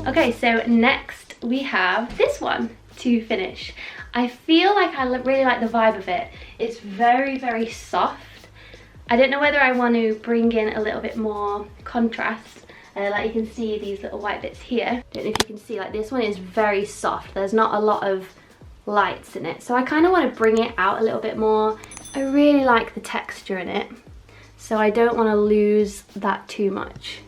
Okay, so next we have this one to finish. I feel like I really like the vibe of it. It's very, very soft. I don't know whether I want to bring in a little bit more contrast. Like you can see these little white bits here. Don't know if you can see, like this one is very soft. There's not a lot of lights in it. So I kind of want to bring it out a little bit more. I really like the texture in it, so I don't want to lose that too much.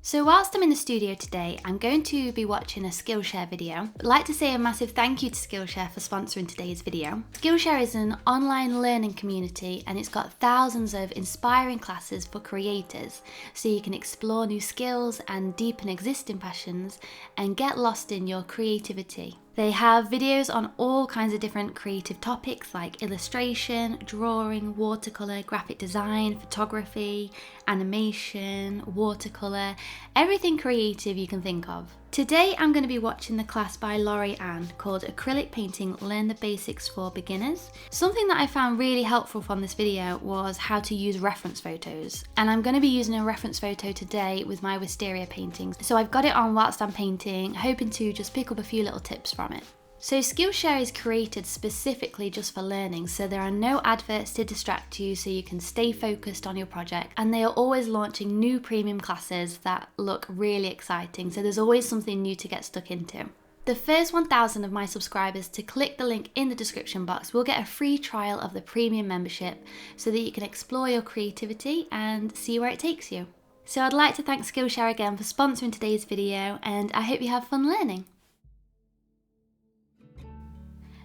So whilst I'm in the studio today, I'm going to be watching a Skillshare video. I'd like to say a massive thank you to Skillshare for sponsoring today's video. Skillshare is an online learning community and it's got thousands of inspiring classes for creators, so you can explore new skills and deepen existing passions and get lost in your creativity. They have videos on all kinds of different creative topics like illustration, drawing, watercolour, graphic design, photography, animation, watercolour, everything creative you can think of. Today I'm going to be watching the class by Laurie Ann called Acrylic Painting Learn the Basics for Beginners. Something that I found really helpful from this video was how to use reference photos, and I'm going to be using a reference photo today with my wisteria paintings. So I've got it on whilst I'm painting, hoping to just pick up a few little tips from it. So Skillshare is created specifically just for learning, so there are no adverts to distract you, so you can stay focused on your project, and they are always launching new premium classes that look really exciting, so there's always something new to get stuck into. The first 1,000 of my subscribers to click the link in the description box will get a free trial of the premium membership so that you can explore your creativity and see where it takes you. So I'd like to thank Skillshare again for sponsoring today's video, and I hope you have fun learning.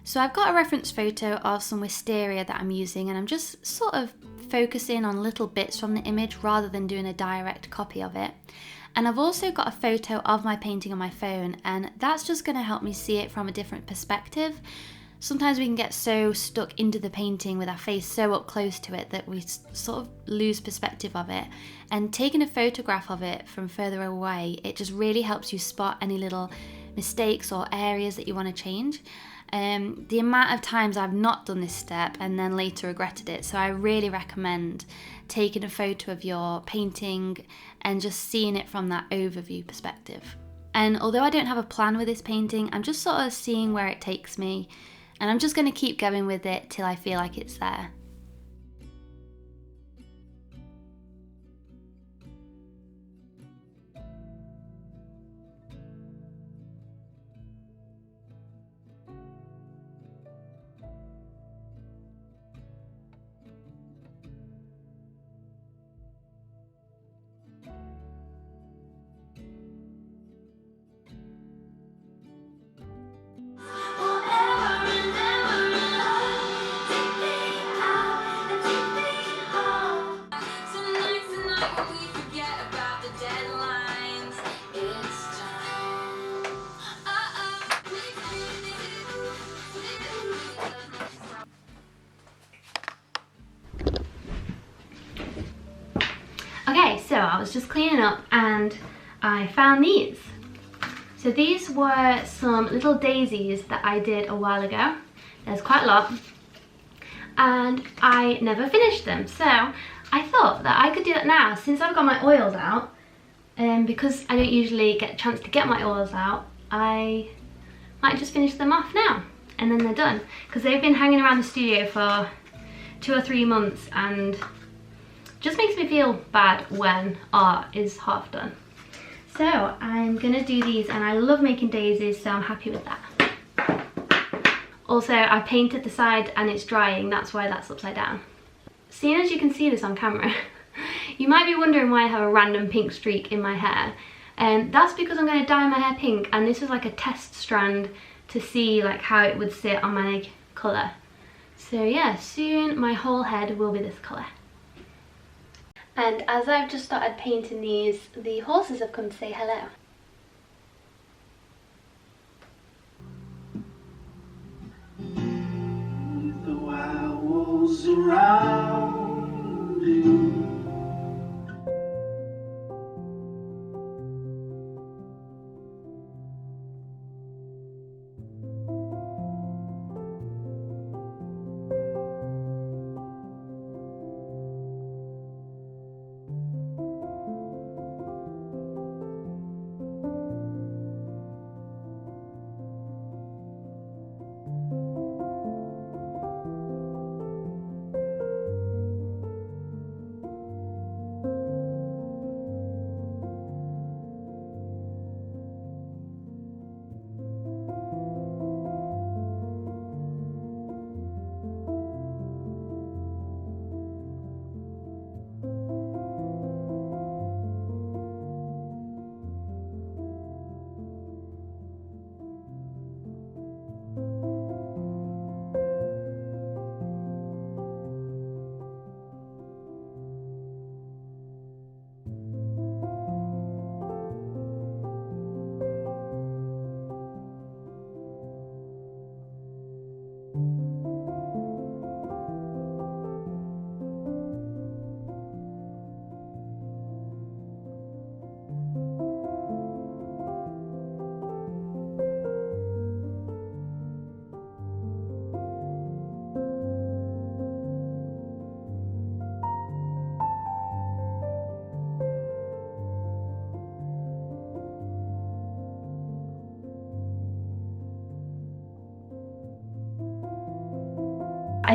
So I've got a reference photo of some wisteria that I'm using, and I'm just sort of focusing on little bits from the image rather than doing a direct copy of it. And I've also got a photo of my painting on my phone, and that's just going to help me see it from a different perspective. Sometimes we can get so stuck into the painting with our face so up close to it that we sort of lose perspective of it. And taking a photograph of it from further away, it just really helps you spot any little mistakes or areas that you want to change. The amount of times I've not done this step and then later regretted it, so I really recommend taking a photo of your painting and just seeing it from that overview perspective. And although I don't have a plan with this painting, I'm just sort of seeing where it takes me, and I'm just going to keep going with it till I feel like it's there. Okay, so I was just cleaning up and I found these. So these were some little daisies that I did a while ago. There's quite a lot, and I never finished them. So I thought that I could do that now since I've got my oils out, and because I don't usually get a chance to get my oils out, I might just finish them off now and then they're done, because they've been hanging around the studio for 2 or 3 months and just makes me feel bad when art is half done. So I'm gonna do these, and I love making daisies, so I'm happy with that. Also, I painted the side and it's drying, that's why that's upside down. Seeing as you can see this on camera, you might be wondering why I have a random pink streak in my hair. And that's because I'm gonna dye my hair pink, and this is like a test strand to see like how it would sit on my colour. So yeah, soon my whole head will be this colour. And as I've just started painting these, the horses have come to say hello. The wild wolves around you.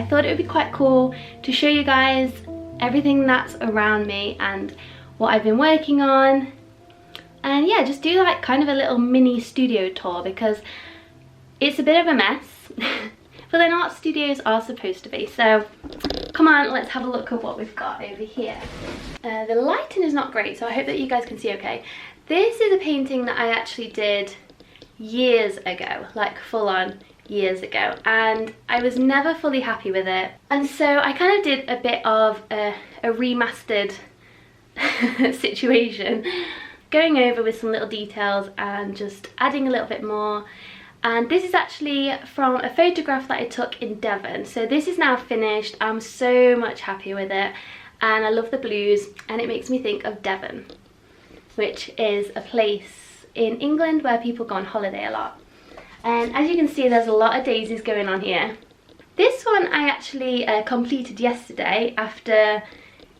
I thought it would be quite cool to show you guys everything that's around me and what I've been working on, and yeah, just do like kind of a little mini studio tour because it's a bit of a mess. But then art studios are supposed to be. So come on, let's have a look at what we've got over here. The lighting is not great, so I hope that you guys can see okay. This is a painting that I actually did years ago, like full on years ago, and I was never fully happy with it. And so I kind of did a bit of a remastered situation, going over with some little details and just adding a little bit more. And this is actually from a photograph that I took in Devon. So this is now finished. I'm so much happy with it, and I love the blues, and it makes me think of Devon, which is a place in England where people go on holiday a lot. And as you can see, there's a lot of daisies going on here. This one I actually completed yesterday after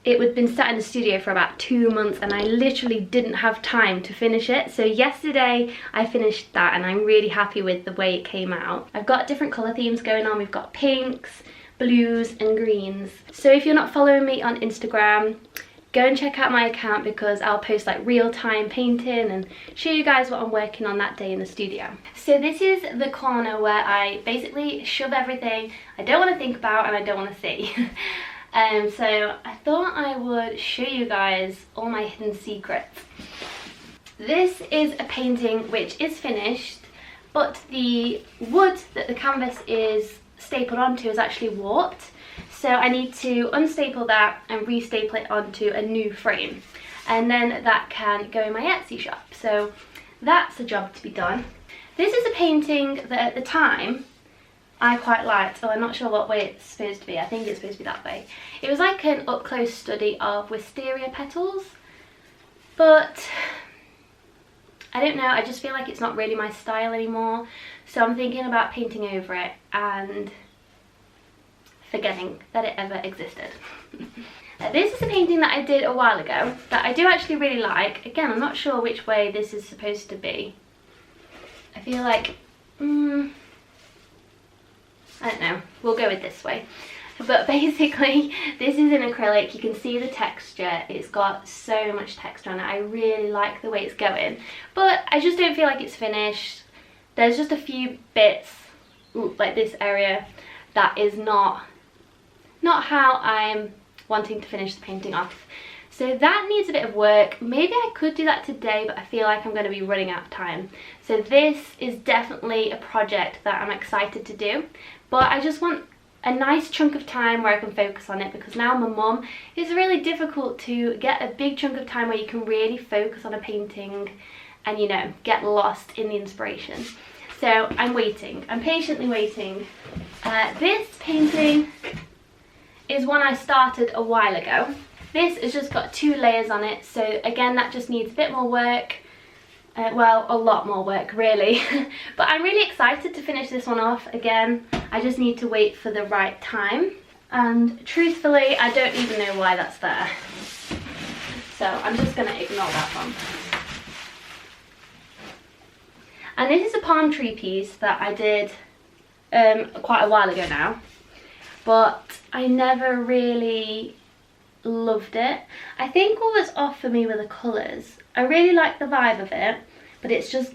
it had been sat in the studio for about 2 months, and I literally didn't have time to finish it. So yesterday I finished that, and I'm really happy with the way it came out. I've got different colour themes going on. We've got pinks, blues and greens. So if you're not following me on Instagram, go and check out my account because I'll post like real-time painting and show you guys what I'm working on that day in the studio. So this is the corner where I basically shove everything I don't want to think about and I don't want to see. So I thought I would show you guys all my hidden secrets. This is a painting which is finished, but the wood that the canvas is stapled onto is actually warped. So I need to unstaple that and restaple it onto a new frame, and then that can go in my Etsy shop. So that's a job to be done. This is a painting that at the time I quite liked. Oh, I'm not sure what way it's supposed to be. I think it's supposed to be that way. It was like an up-close study of wisteria petals, but I don't know, I just feel like it's not really my style anymore. So I'm thinking about painting over it and forgetting that it ever existed. This is a painting that I did a while ago that I do actually really like. Again, I'm not sure which way this is supposed to be. I feel like, I don't know, we'll go with this way. But basically, this is an acrylic. You can see the texture. It's got so much texture on it. I really like the way it's going. But I just don't feel like it's finished. There's just a few bits, like this area, that is not how I'm wanting to finish the painting off. So that needs a bit of work. Maybe I could do that today, but I feel like I'm going to be running out of time. So this is definitely a project that I'm excited to do. But I just want a nice chunk of time where I can focus on it, because now I'm a mum, it's really difficult to get a big chunk of time where you can really focus on a painting and, you know, get lost in the inspiration. So I'm waiting, I'm patiently waiting. This painting is one I started a while ago. This has just got 2 layers on it, so again that just needs a bit more work. Well, a lot more work really. But I'm really excited to finish this one off. Again, I just need to wait for the right time, and truthfully I don't even know why that's there, so I'm just going to ignore that one. And this is a palm tree piece that I did quite a while ago now, but I never really loved it. I think what was off for me were the colours. I really like the vibe of it, but it's just,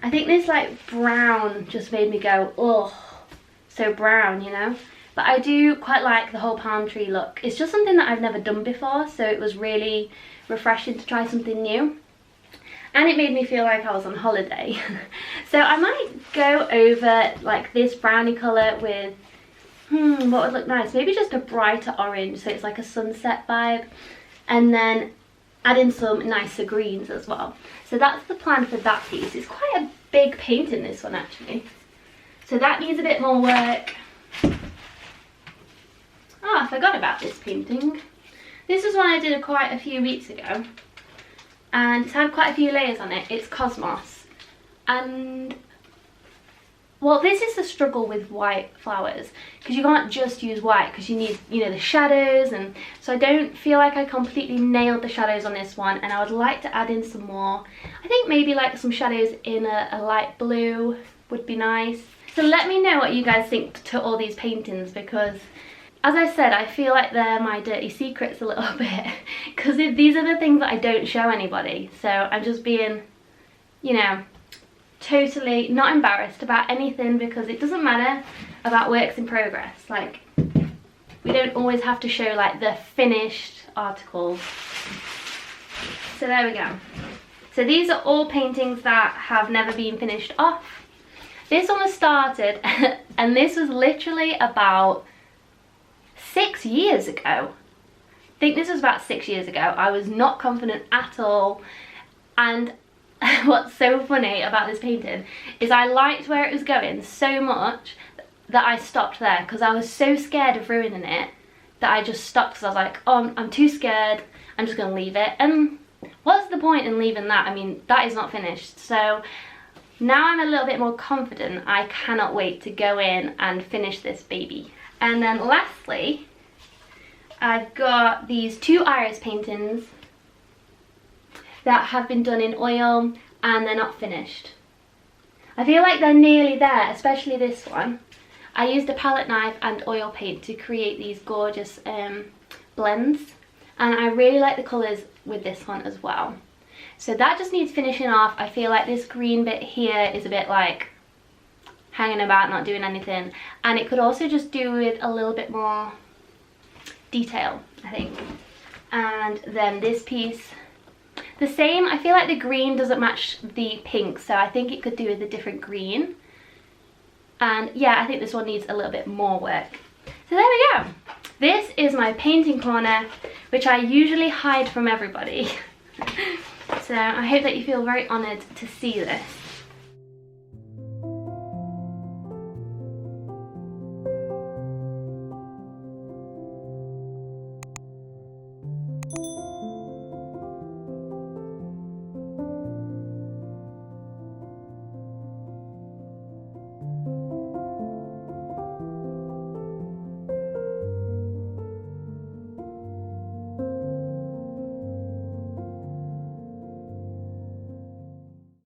I think this like brown just made me go, ugh, so brown, you know. But I do quite like the whole palm tree look. It's just something that I've never done before, so it was really refreshing to try something new. And it made me feel like I was on holiday. So I might go over like this brownie colour with, what would look nice? Maybe just a brighter orange, so it's like a sunset vibe. And then add in some nicer greens as well. So that's the plan for that piece. It's quite a big painting, this one actually. So that needs a bit more work. Oh, I forgot about this painting. This is one I did quite a few weeks ago, and it's had quite a few layers on it. It's Cosmos, and well, this is the struggle with white flowers, because you can't just use white, because you need, you know, the shadows, and so I don't feel like I completely nailed the shadows on this one, and I would like to add in some more. I think maybe like some shadows in a light blue would be nice. So let me know what you guys think to all these paintings, because as I said, I feel like they're my dirty secrets a little bit, because these are the things that I don't show anybody. So I'm just being, you know, totally not embarrassed about anything, because it doesn't matter about works in progress. Like, we don't always have to show like the finished articles. So there we go. So these are all paintings that have never been finished off. This one was started and this was literally about 6 years ago. I think this was about 6 years ago. I was not confident at all, and what's so funny about this painting is I liked where it was going so much that I stopped there, because I was so scared of ruining it that I just stopped, because I was like, oh, I'm too scared, I'm just going to leave it. And what's the point in leaving that? I mean, that is not finished. So now I'm a little bit more confident. I cannot wait to go in and finish this baby. And then lastly, I've got these 2 iris paintings that have been done in oil and they're not finished. I feel like they're nearly there, especially this one. I used a palette knife and oil paint to create these gorgeous blends, and I really like the colours with this one as well. So that just needs finishing off. I feel like this green bit here is a bit like hanging about, not doing anything, and it could also just do with a little bit more detail, I think. And then this piece, the same. I feel like the green doesn't match the pink, so I think it could do with a different green. And yeah, I think this one needs a little bit more work. So there we go. This is my painting corner, which I usually hide from everybody. So I hope that you feel very honoured to see this.